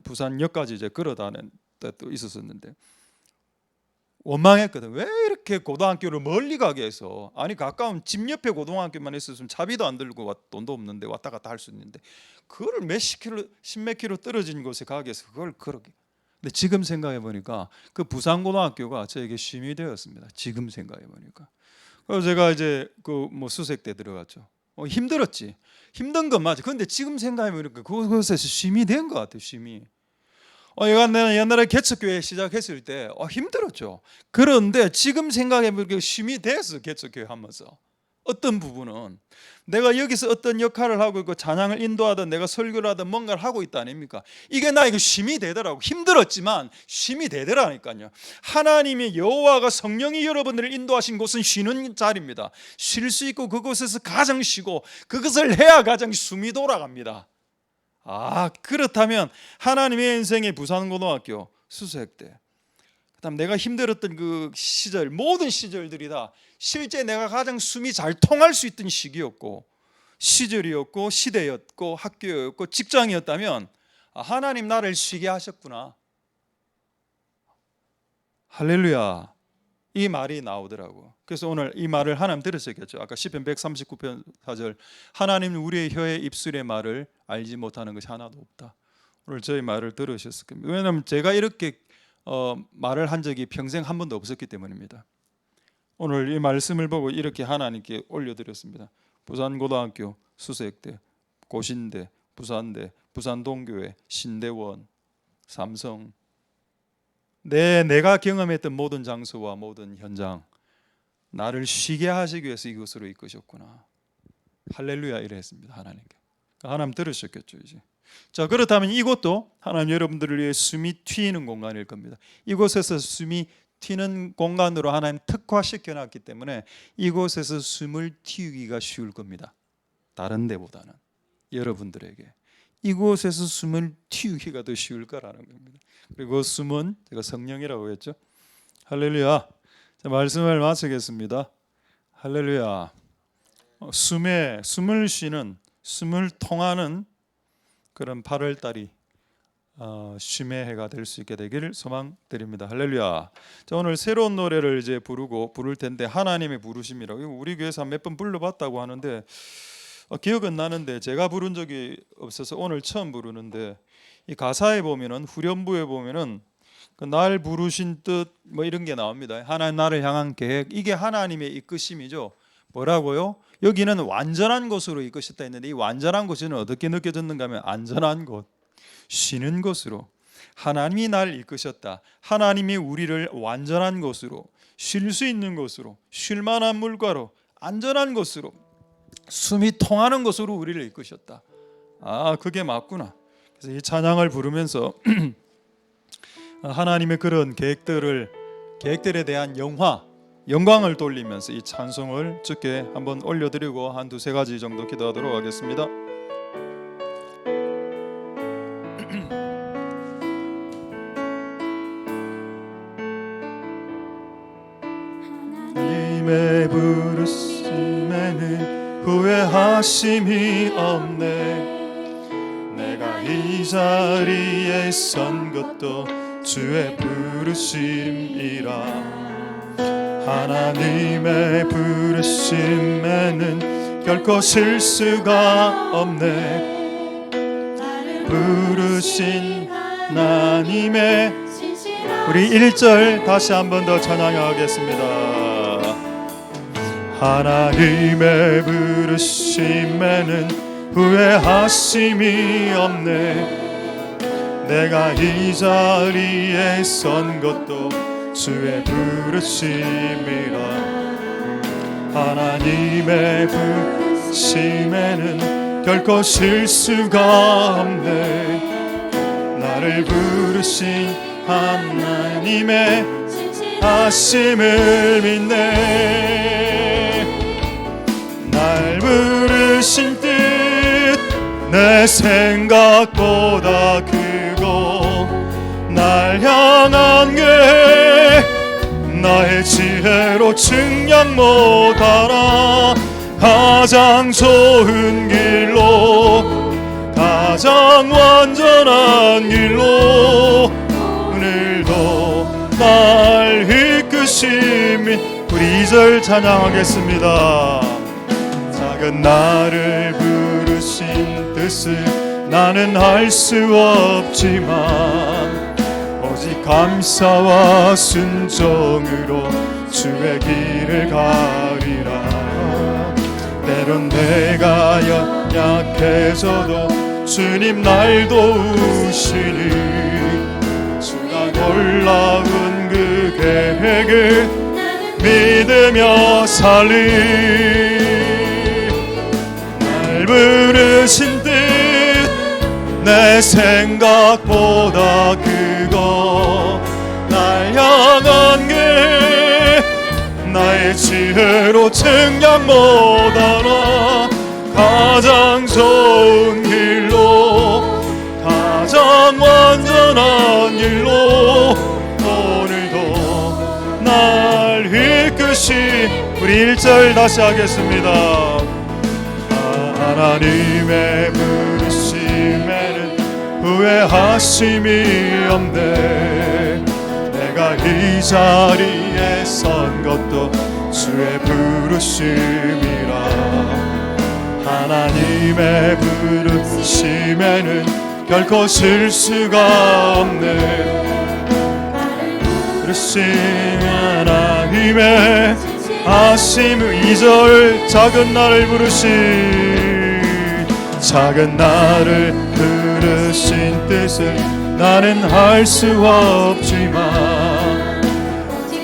부산역까지 이제 걸어 다니는 때도 있었었는데 원망했거든. 왜 이렇게 고등학교를 멀리 가게 해서 가까운 집 옆에 고등학교만 있었으면 차비도 안 들고 돈도 없는데 왔다 갔다 할 수 있는데 그거를 십몇 킬로 떨어진 곳에 가게 해서 그걸 그렇게. 근데 지금 생각해 보니까 그 부산고등학교가 저에게 쉼이 되었습니다. 지금 생각해 보니까. 그래서 제가 이제 수색 때 들어갔죠. 힘들었지. 힘든 건 맞아. 그런데 지금 생각해 보니까 그곳에서 쉼이 된 것 같아요. 쉼이. 내가 옛날에 개척교회 시작했을 때 힘들었죠. 그런데 지금 생각해 보니까 쉼이 됐어. 개척교회 하면서. 어떤 부분은 내가 여기서 어떤 역할을 하고 있고 찬양을 인도하든 내가 설교를 하든 뭔가를 하고 있다 아닙니까? 이게 나에게 쉼이 되더라고. 힘들었지만 쉼이 되더라니까요. 하나님의 여호와가 성령이 여러분들을 인도하신 곳은 쉬는 자리입니다. 쉴 수 있고 그곳에서 가장 쉬고 그것을 해야 가장 숨이 돌아갑니다. 그렇다면 하나님의 인생의 부산고등학교 수색 때 그다음 내가 힘들었던 그 시절 모든 시절들이 다 실제 내가 가장 숨이 잘 통할 수 있던 시절이었고 시대였고 학교였고 직장이었다면 하나님 나를 쉬게 하셨구나. 할렐루야. 이 말이 나오더라고. 그래서 오늘 이 말을 하나님 들으셨겠죠. 아까 시편 139편 4절, 하나님은 우리의 혀의 입술의 말을 알지 못하는 것이 하나도 없다. 오늘 저희 말을 들으셨을 겁니다. 왜냐하면 제가 이렇게 말을 한 적이 평생 한 번도 없었기 때문입니다. 오늘 이 말씀을 보고 이렇게 하나님께 올려드렸습니다. 부산고등학교, 수색대, 고신대, 부산대, 부산동교회, 신대원, 삼성, 내가 경험했던 모든 장소와 모든 현장, 나를 쉬게 하시기 위해서 이것으로 이끄셨구나. 할렐루야 이랬습니다. 하나님께. 하나님 들으셨겠죠 이제. 자, 그렇다면 이곳도 하나님 여러분들을 위해 숨이 튀는 공간일 겁니다. 이곳에서 숨이 튀는 공간으로 하나님 특화시켜놨기 때문에 이곳에서 숨을 틔우기가 쉬울 겁니다. 다른 데보다는 여러분들에게 이곳에서 숨을 틔우기가 더 쉬울 거라는 겁니다. 그리고 숨은 제가 성령이라고 했죠. 할렐루야. 자, 말씀을 마치겠습니다. 할렐루야. 숨을 쉬는, 숨을 통하는 그런 8월달이 쉼의 해가 될 수 있게 되기를 소망드립니다. 할렐루야. 자, 오늘 새로운 노래를 이제 부를 텐데 하나님의 부르심이라고. 이거 우리 교회에서 몇 번 불러봤다고 하는데 기억은 나는데 제가 부른 적이 없어서 오늘 처음 부르는데, 이 가사에 보면은 후렴부에 보면은 날 부르신 뜻 뭐 이런 게 나옵니다. 하나님 나를 향한 계획, 이게 하나님의 이끄심이죠. 뭐라고요? 여기는 완전한 곳으로 이끄셨다 했는데 이 완전한 곳은 어떻게 느껴졌는가 하면 안전한 곳, 쉬는 곳으로 하나님이 날 이끄셨다. 하나님이 우리를 완전한 곳으로, 쉴 수 있는 곳으로, 쉴 만한 물가로, 안전한 곳으로, 숨이 통하는 곳으로 우리를 이끄셨다. 아, 그게 맞구나. 그래서 이 찬양을 부르면서 하나님의 그런 계획들에 대한 영광을 돌리면서 이 찬송을 주께 한번 올려드리고 한 두세 가지 정도 기도하도록 하겠습니다. 하나님의 부르심에는 후회하심이 없네. 내가 이 자리에 선 것도 주의 부르심이라. 하나님의 부르심에는 결코 실수가 없네. 부르신 하나님의, 우리 1절 다시 한 번 더 찬양하겠습니다. 하나님의 부르심에는 후회하심이 없네. 내가 이 자리에 선 것도 주의 부르심이라. 하나님의 부르심에는 결코 실수가 없네. 나를 부르신 하나님의 하심을 믿네. 날 부르신 뜻 내 생각보다 크고, 날 향한 계획 나의 지혜로 측량 못하나. 가장 좋은 길로, 가장 완전한 길로 오늘도 날 이끄심이. 우리 2절 찬양하겠습니다. 작은 나를 부르신 뜻을 나는 알 수 없지만 오직 감사와 순종으로 주의 길을 가리라. 때론 내가 연약해져도 주님 날 도우시니 주가 놀라운 그 계획을 믿으며 살리. 날 부르신 뜻 내 생각보다 크고, 날 향한 길 나의 지혜로 측량 못하나. 가장 좋은 길로, 가장 완전한 길로 오늘도 날 이끄시. 우리 1절 다시 하겠습니다. 하나님의 부르심에는 후회하심이 없네. 내가 내가 이 자리에 선 것도 주의 부르심이라. 하나님의 부르심에는 결코 실수가 없네. 부르심 하나님의 하심의 2절 작은 나를 작은 나를 부르신 뜻을 나는 알 수 없지만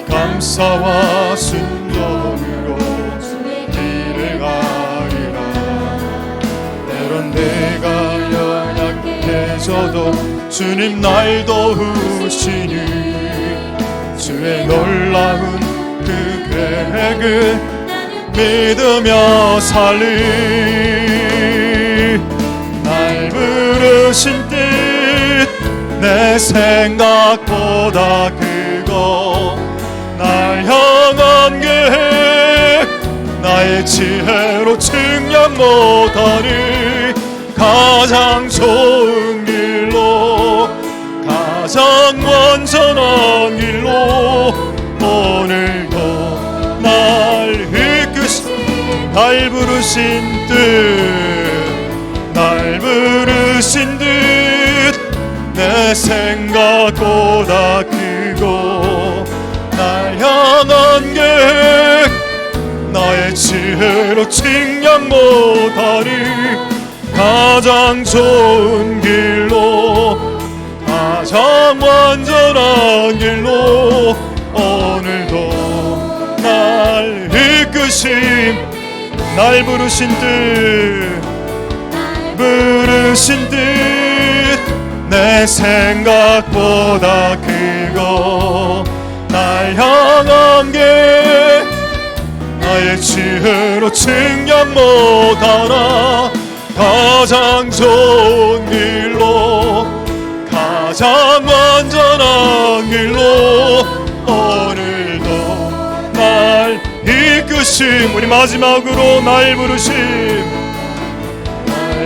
감사와 순종으로 길을 가리라. 때론 내가 연약해져도 주님 날 도우시니 주의 놀라운 그 계획을 믿으며 살리. 날 부르신 뜻 내 생각보다 크고 날 향한 계획 나의 지혜로 측량 못하니 가장 좋은 길로 가장 완전한 길로 오늘도 날 이끄신 날 부르신 뜻 내 생각보다 크고 날 향한 계획 나의 지혜로 측량 못하니 가장 좋은 길로 가장 완전한 길로 오늘도 날 이끄심 날 부르신 뜻 내 생각보다 크고 날 향한 게 나의 지혜로 측량 못하나 가장 좋은 길로 가장 완전한 길로 오늘도 날 이끄심. 우리 마지막으로 날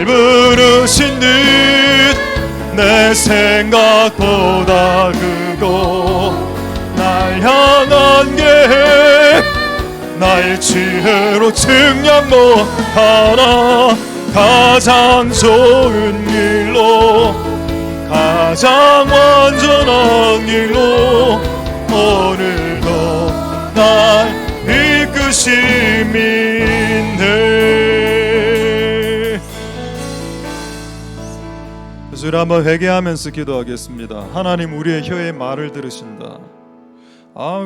부르신 듯 내 생각보다 크고 날 향한 계획 나의 지혜로 측량 못하나 가장 좋은 길로 가장 완전한 길로 오늘도 날 이끄심이네. 우리 한번 회개하면서 기도하겠습니다. 하나님, 우리의 혀의 말을 들으신다.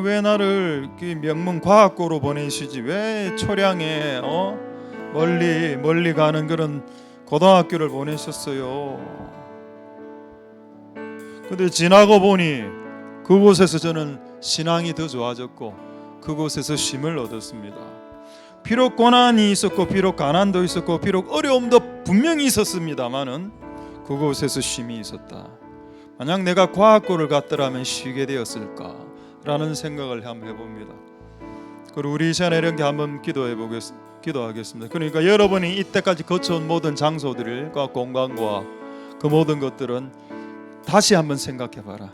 왜 나를 명문과학고로 보내시지? 왜 초량에 멀리 가는 그런 고등학교를 보내셨어요? 근데 지나고 보니 그곳에서 저는 신앙이 더 좋아졌고 그곳에서 쉼을 얻었습니다. 비록 고난이 있었고 비록 가난도 있었고 비록 어려움도 분명히 있었습니다마는 그곳에서 쉼이 있었다. 만약 내가 과학고를 갔더라면 쉬게 되었을까 라는 생각을 한번 해봅니다. 그리고 우리 이 시간에 이렇게 한번 기도하겠습니다. 그러니까 여러분이 이때까지 거쳐온 모든 장소들과 공간과 그 모든 것들은 다시 한번 생각해봐라.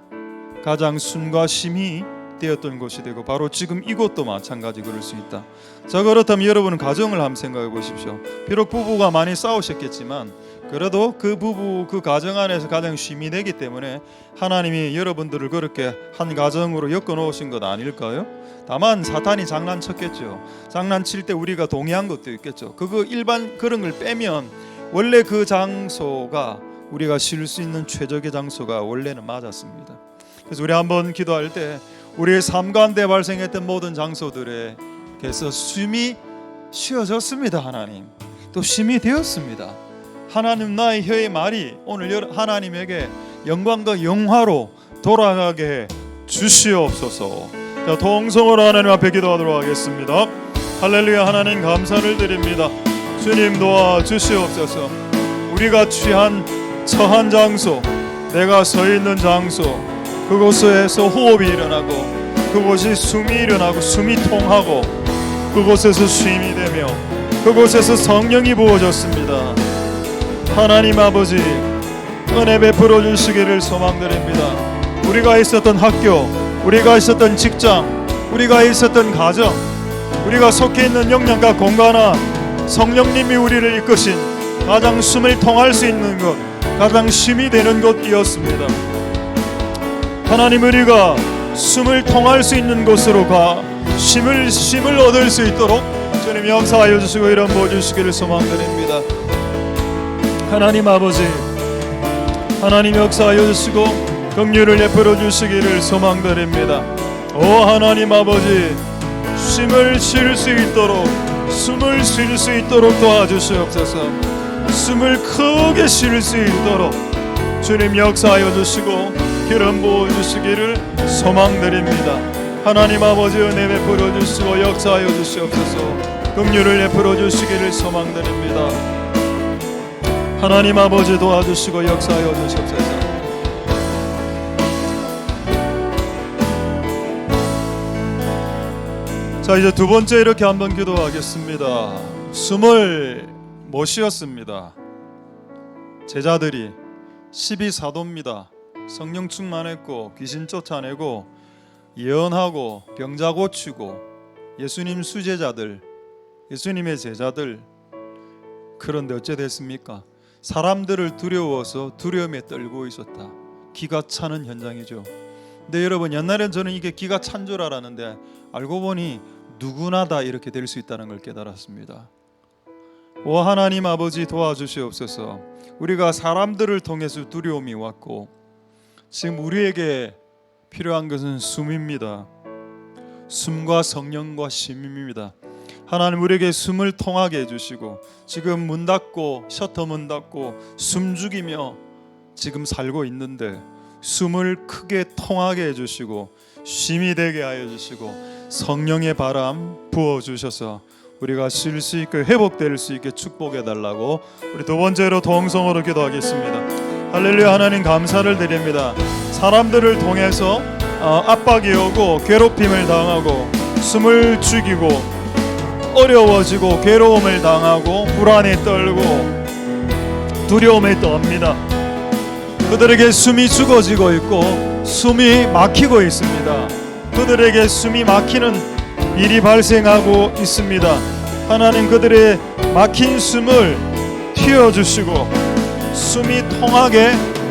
가장 순과 쉼이 되었던 곳이 되고 바로 지금 이곳도 마찬가지 그럴 수 있다. 자, 그렇다면 여러분은 가정을 한번 생각해 보십시오. 비록 부부가 많이 싸우셨겠지만 그래도 그 부부 그 가정 안에서 가장 쉼이 되기 때문에 하나님이 여러분들을 그렇게 한 가정으로 엮어 놓으신 것 아닐까요? 다만 사탄이 장난쳤겠죠. 장난칠 때 우리가 동의한 것도 있겠죠. 그거 일반 그런 걸 빼면 원래 그 장소가 우리가 쉴 수 있는 최적의 장소가 원래는 맞았습니다. 그래서 우리 한번 기도할 때 우리의 삶 가운데 발생했던 모든 장소들에서 쉼이 쉬어졌습니다. 하나님 또 쉼이 되었습니다. 하나님, 나의 혀의 말이 오늘 하나님에게 영광과 영화로 돌아가게 해 주시옵소서. 자, 동성으로 하나님 앞에 기도하도록 하겠습니다. 할렐루야. 하나님 감사를 드립니다. 주님 도와 주시옵소서. 우리가 처한 장소, 내가 서 있는 장소, 그곳에서 호흡이 일어나고 그곳이 숨이 일어나고 숨이 통하고 그곳에서 쉼이 되며 그곳에서 성령이 부어졌습니다. 하나님 아버지, 은혜 베풀어 주시기를 소망드립니다. 우리가 있었던 학교, 우리가 있었던 직장, 우리가 있었던 가정, 우리가 속해 있는 영역과 공간은 성령님이 우리를 이끄신 가장 숨을 통할 수 있는 것, 가장 쉼이 되는 곳이었습니다. 하나님, 우리가 숨을 통할 수 있는 곳으로 가 쉼을 얻을 수 있도록 주님 역사하여 주시고 이런 보여주시기를 소망드립니다. 하나님 아버지, 하나님 역사하여 주시고 긍휼을 베풀어 주시기를 소망드립니다. 오 하나님 아버지, 숨을 쉴 수 있도록, 숨을 쉴 수 있도록 도와주시옵소서. 숨을 크게 쉴 수 있도록 주님 역사하여 주시고 기름 부어 주시기를 소망드립니다. 하나님 아버지, 은혜 베풀어 주시고 역사하여 주시옵소서. 긍휼을 베풀어 주시기를 소망드립니다. 하나님 아버지, 도와주시고 역사하여 주시옵소서. 자, 이제 두 번째 이렇게 한번 기도하겠습니다. 숨을 못 쉬었습니다. 제자들이 12사도입니다. 성령 충만했고 귀신 쫓아내고 예언하고 병자 고치고 예수님 수제자들, 예수님의 제자들. 그런데 어째 됐습니까? 사람들을 두려워서 두려움에 떨고 있었다. 기가 차는 현장이죠. 근데 여러분, 옛날엔 저는 이게 기가 찬 줄 알았는데 알고 보니 누구나 다 이렇게 될 수 있다는 걸 깨달았습니다. 오 하나님 아버지, 도와주시옵소서. 우리가 사람들을 통해서 두려움이 왔고 지금 우리에게 필요한 것은 숨입니다. 숨과 성령과 쉼입니다. 하나님, 우리에게 숨을 통하게 해주시고 지금 문 닫고 셔터 문 닫고 숨 죽이며 지금 살고 있는데 숨을 크게 통하게 해주시고 쉼이 되게 하여 주시고 성령의 바람 부어주셔서 우리가 쉴 수 있게, 회복될 수 있게 축복해 달라고 우리 두 번째로 동성으로 기도하겠습니다. 할렐루야. 하나님 감사를 드립니다. 사람들을 통해서 압박이 오고 괴롭힘을 당하고 숨을 죽이고 어려워지고 괴로움을 당하고 불안에 떨고 두려움에 떱니다. 그들에게 숨이 죽어지고 있고 숨이 막히고 있습니다. 그들에게 숨이 막히는 일이 발생하고 있습니다. 하나님, 그들의 막힌 숨을 틔워주시고 숨이 통하게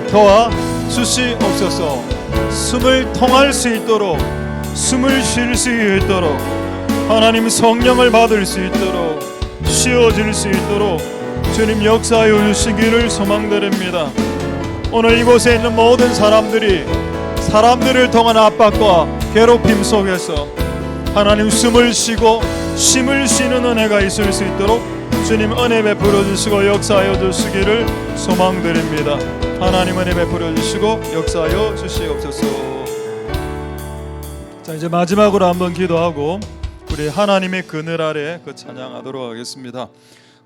도와주시옵소서. 숨을 통할 수 있도록, 숨을 쉴 수 있도록, 하나님 성령을 받을 수 있도록, 쉬어질 수 있도록 주님 역사하여 주시기를 소망드립니다. 오늘 이곳에 있는 모든 사람들을 통한 압박과 괴롭힘 속에서 하나님 숨을 쉬고 쉼을 쉬는 은혜가 있을 수 있도록 주님 은혜 베풀어 주시고 역사하여 주시기를 소망드립니다. 하나님 은혜 베풀어 주시고 역사하여 주시옵소서. 자, 이제 마지막으로 한번 기도하고 우리 하나님의 그늘 아래 그 찬양하도록 하겠습니다.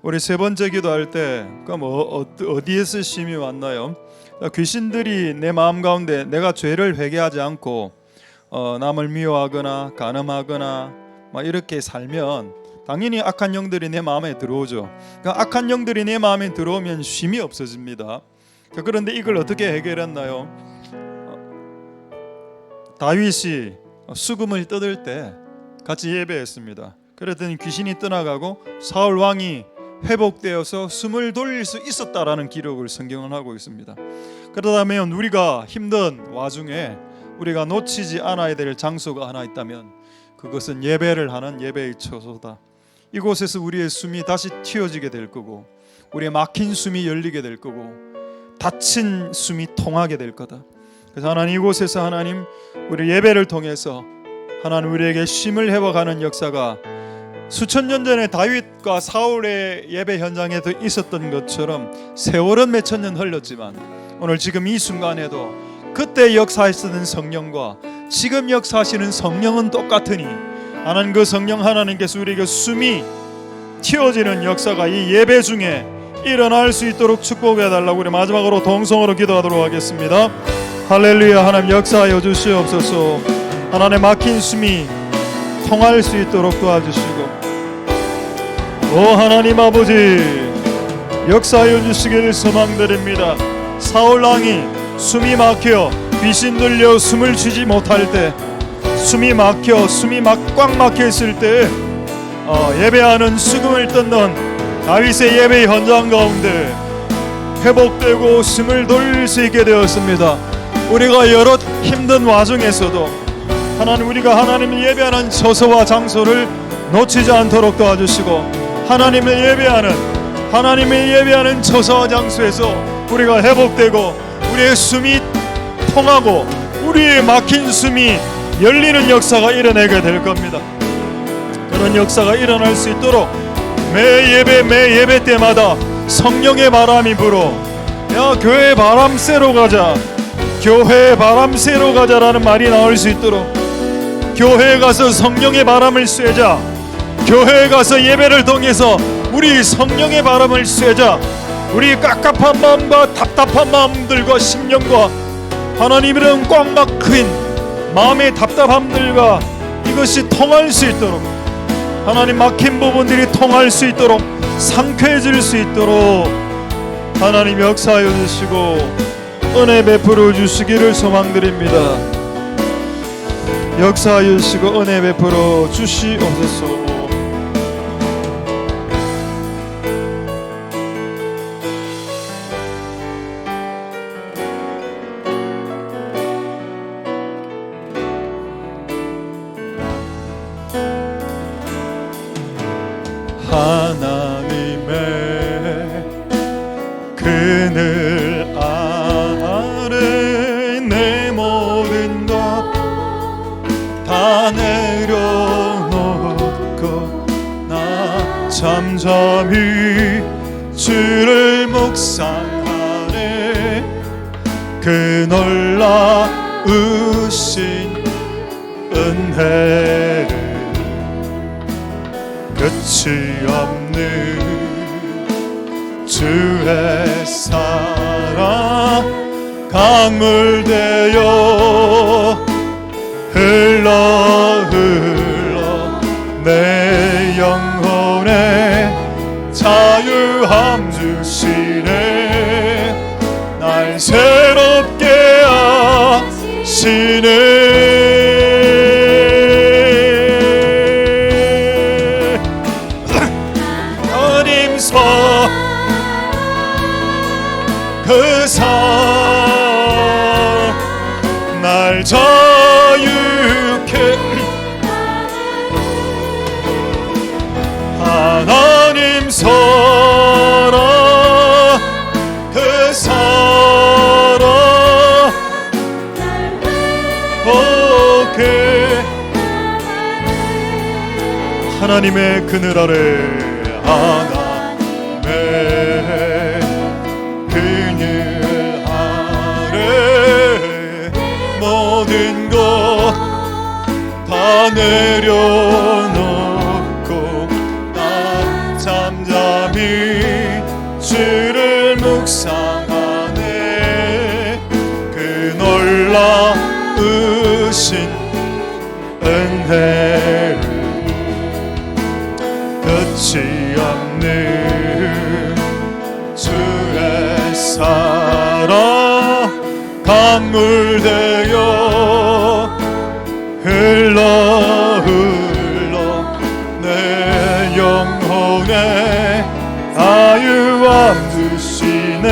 우리 세 번째 기도할 때 그럼 어디에서 쉼이 왔나요? 귀신들이 내 마음 가운데 내가 죄를 회개하지 않고 남을 미워하거나 간음하거나 막 이렇게 살면 당연히 악한 영들이 내 마음에 들어오죠. 그러니까 악한 영들이 내 마음에 들어오면 쉼이 없어집니다. 그런데 이걸 어떻게 해결했나요? 다윗이 수금을 뜯을 때 같이 예배했습니다. 그랬더니 귀신이 떠나가고 사울 왕이 회복되어서 숨을 돌릴 수 있었다라는 기록을 성경은 하고 있습니다. 그러다면 우리가 힘든 와중에 우리가 놓치지 않아야 될 장소가 하나 있다면 그것은 예배를 하는 예배의 처소다. 이곳에서 우리의 숨이 다시 틔워지게 될 거고 우리의 막힌 숨이 열리게 될 거고 닫힌 숨이 통하게 될 거다. 그래서 하나님, 이곳에서 하나님 우리 예배를 통해서 하나님 우리에게 쉼을 회복하는 역사가 수천 년 전에 다윗과 사울의 예배 현장에도 있었던 것처럼 세월은 몇천 년 흘렀지만 오늘 지금 이 순간에도 그때 역사하시는 성령과 지금 역사하시는 성령은 똑같으니 하나님, 그 성령 하나님께서 우리에게 숨이 틔워지는 역사가 이 예배 중에 일어날 수 있도록 축복해 달라고 우리 마지막으로 동성으로 기도하도록 하겠습니다. 할렐루야. 하나님 역사하여 주시옵소서. 하나님의 막힌 숨이 통할 수 있도록 도와주시고 오 하나님 아버지, 역사하여 주시기를 소망드립니다. 사울 왕이 숨이 막혀 귀신 들려 숨을 쉬지 못할 때 숨이 꽉 막혀 있을 때 예배하는 수금을 뜯는 다윗의 예배 현장 가운데 회복되고 숨을 돌릴 수 있게 되었습니다. 우리가 여러 힘든 와중에서도 하나님, 우리가 하나님을 예배하는 처소와 장소를 놓치지 않도록 도와주시고, 하나님을 예배하는 처소와 장소에서 우리가 회복되고 우리의 숨이 통하고 우리의 막힌 숨이 열리는 역사가 일어나게 될 겁니다. 그런 역사가 일어날 수 있도록 매 예배 때마다 성령의 바람이 불어, 야 교회 바람 쐬러 가자, 교회 바람 쐬러 가자라는 말이 나올 수 있도록 교회에 가서 성령의 바람을 쐬자, 교회에 가서 예배를 통해서 우리 성령의 바람을 쐬자. 우리 깝깝한 마음과 답답한 마음들과 심령과 하나님이랑 꽉 막힌 마음의 답답함들과 이것이 통할 수 있도록, 하나님 막힌 부분들이 통할 수 있도록, 상쾌해질 수 있도록 하나님 역사하여 주시고 은혜 베풀어 주시기를 소망드립니다. 역사하여 주시고 은혜 베풀어 주시옵소서. 하나님의 그늘 아래 내 모든 것 다 내려놓고 나 잠잠히 주를 묵상하네. 그 놀라우신 은혜를 끝이 없는 주의 사랑 강물되어 흘러 내 영혼에 자유함 주시네. 날 새롭게 하시네. 그 사랑 날 자유케 하나님 사랑 그 사랑 오케이 하나님의 그늘 아래 하나님의 그늘 아래 모든 것 다 내려놓고 나 잠잠히 주를 묵상하네. 그 놀라우신 은혜를 끝이 없는 주의 사랑 강물되어 흘러 내 영혼에 자유함 주시네.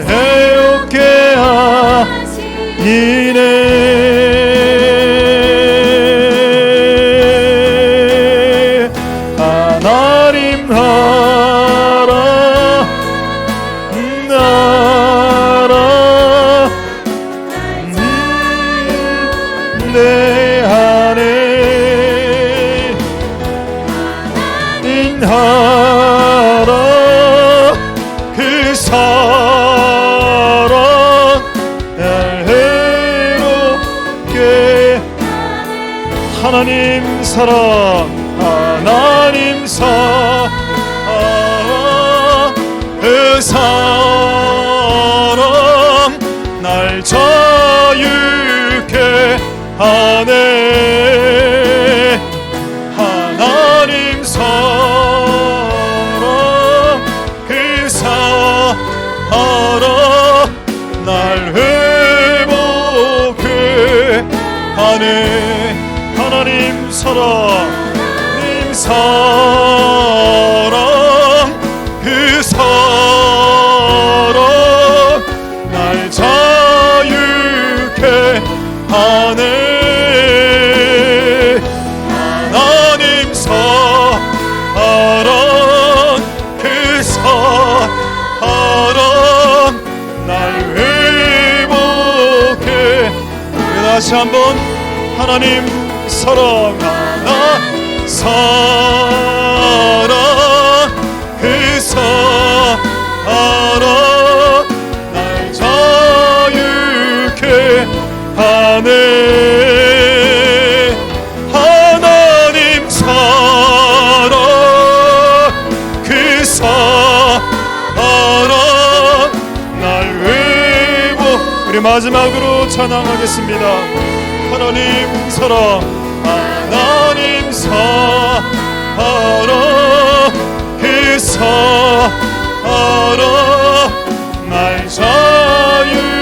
해롭게 하시네. 하나님 나라 내 안에 인하라. 그 사랑 날 해롭게 하나님 사랑 하나님 사랑 그 사랑 날 자유케 하네. 하나님 사랑 그 사랑 날 회복해 사랑 그 사랑 날 자유케 하네. 하나님 사랑 그 사랑 날 회복해. 다시 한번 하나님 사랑 하나 사랑 그 사랑 날 자유케 하네. 하나님 사랑 그 사랑 날 회복. 우리 마지막으로 찬양하겠습니다. 하나님 사랑 하나님 사랑 그 사랑 날 자유케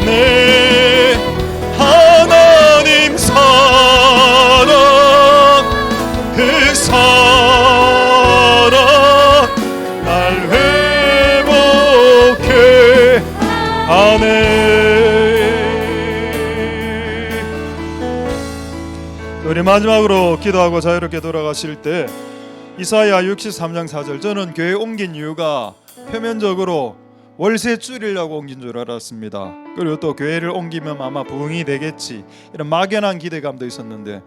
네. 하나님 사랑 그 사랑 날 회복해 하네. 우리 마지막으로 기도하고 자유롭게 돌아가실 때 이사야 63장 4절, 저는 교회 옮긴 이유가 표면적으로 월세 줄이려고 옮긴 줄 알았습니다. 그리고 또 교회를 옮기면 아마 부흥이 되겠지, 이런 막연한 기대감도 있었는데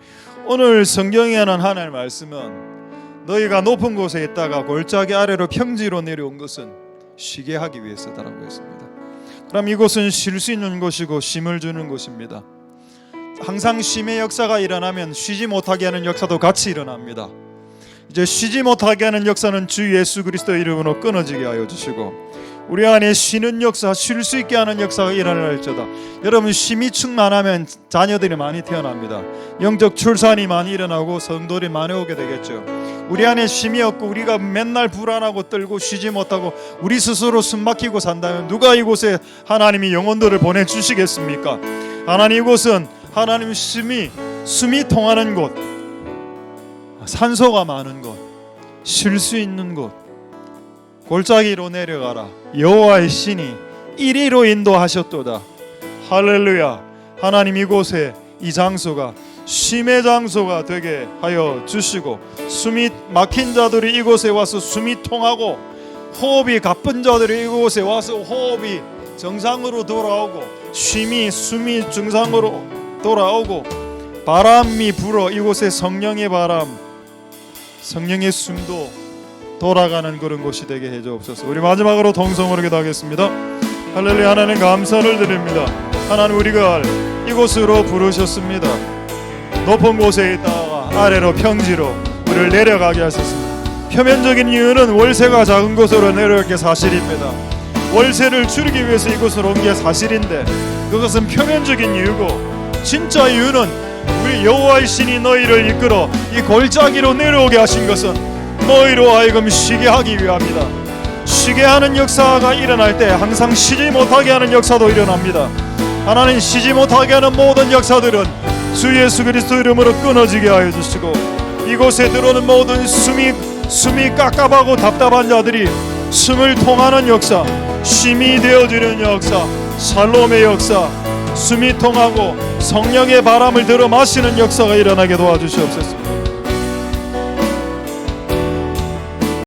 오늘 성경에는 하나님의 말씀은 너희가 높은 곳에 있다가 골짜기 아래로 평지로 내려온 것은 쉬게 하기 위해서다라고 했습니다. 그럼 이곳은 쉴 수 있는 곳이고 쉼을 주는 곳입니다. 항상 쉼의 역사가 일어나면 쉬지 못하게 하는 역사도 같이 일어납니다. 이제 쉬지 못하게 하는 역사는 주 예수 그리스도의 이름으로 끊어지게 하여 주시고 우리 안에 쉬는 역사, 쉴 수 있게 하는 역사가 일어날지어다. 여러분, 쉼이 충만하면 자녀들이 많이 태어납니다. 영적 출산이 많이 일어나고 성도들이 많이 오게 되겠죠. 우리 안에 쉼이 없고 우리가 맨날 불안하고 떨고 쉬지 못하고 우리 스스로 숨막히고 산다면 누가 이곳에 하나님이 영혼들을 보내주시겠습니까? 하나님, 이곳은 하나님 숨이 통하는 곳, 산소가 많은 곳, 쉴 수 있는 곳. 골짜기로 내려가라. 여호와의 신이 이리로 인도하셨도다. 할렐루야. 하나님, 이곳에 이 장소가 쉼의 장소가 되게 하여 주시고 숨이 막힌 자들이 이곳에 와서 숨이 통하고 호흡이 가쁜 자들이 이곳에 와서 호흡이 정상으로 돌아오고 숨이 정상으로 돌아오고 바람이 불어 이곳에 성령의 바람, 성령의 숨도 돌아가는 그런 곳이 되게 해주옵소서. 우리 마지막으로 동성으로 기도하겠습니다. 할렐루야. 하나님, 감사를 드립니다. 하나님, 우리가 이곳으로 부르셨습니다. 높은 곳에 있다가 아래로 평지로 우리를 내려가게 하셨습니다. 표면적인 이유는 월세가 작은 곳으로 내려갈 게 사실입니다. 월세를 줄이기 위해서 이곳으로 온 게 사실인데 그것은 표면적인 이유고, 진짜 이유는 우리 여호와의 신이 너희를 이끌어 이 골짜기로 내려오게 하신 것은 너희로 하여금 쉬게 하기 위함이다. 쉬게 하는 역사가 일어날 때 항상 쉬지 못하게 하는 역사도 일어납니다. 하나님, 쉬지 못하게 하는 모든 역사들은 주 예수 그리스도 이름으로 끊어지게 하여 주시고 이곳에 들어오는 모든 숨이 깝깝하고 답답한 자들이 숨을 통하는 역사, 쉼이 되어주는 역사, 샬롬의 역사, 숨이 통하고 성령의 바람을 들어 마시는 역사가 일어나게 도와주시옵소서.